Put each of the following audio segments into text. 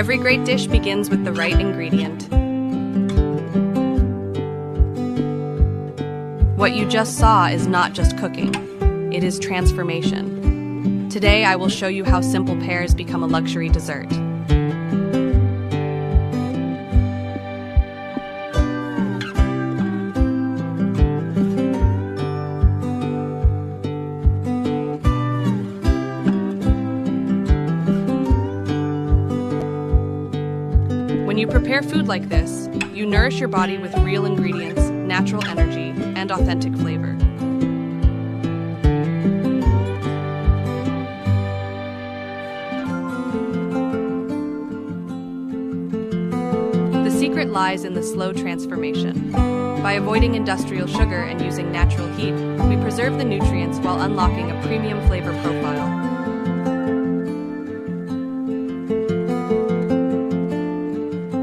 Every great dish begins with the right ingredient. What you just saw is not just cooking, it is transformation. Today I will show you how simple pears become a luxury dessert. When you prepare food like this, you nourish your body with real ingredients, natural energy, and authentic flavor. The secret lies in the slow transformation. By avoiding industrial sugar and using natural heat, we preserve the nutrients while unlocking a premium flavor profile.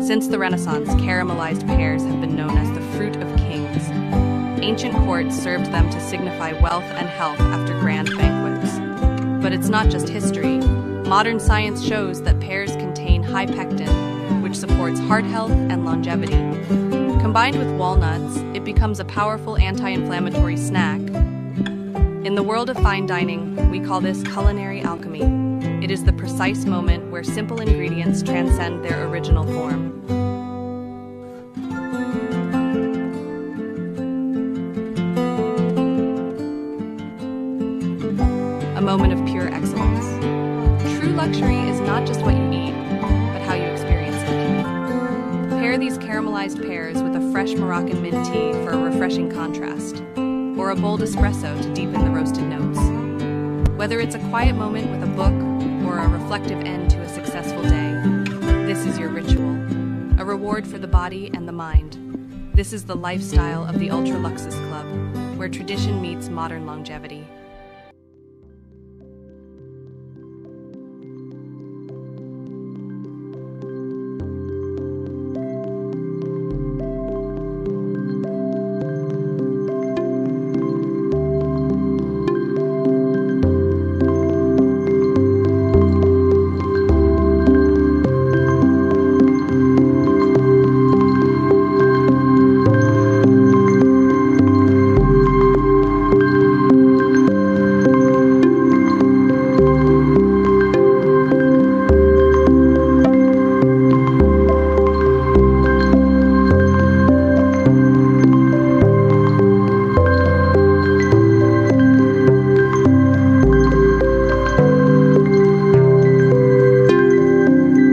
Since the Renaissance, caramelized pears have been known as the fruit of kings. Ancient courts served them to signify wealth and health after grand banquets. But it's not just history. Modern science shows that pears contain high pectin, which supports heart health and longevity. Combined with walnuts, it becomes a powerful anti-inflammatory snack. In the world of fine dining, we call this culinary alchemy. It is the precise moment where simple ingredients transcend their original form. A moment of pure excellence. True luxury is not just what you eat, but how you experience it. Pair these caramelized pears with a fresh Moroccan mint tea for a refreshing contrast, or a bold espresso to deepen the roasted notes. Whether it's a quiet moment with a book, or a reflective end to a successful day, this is your ritual, a reward for the body and the mind. This is the lifestyle of the Ultra Luxus Club, where tradition meets modern longevity.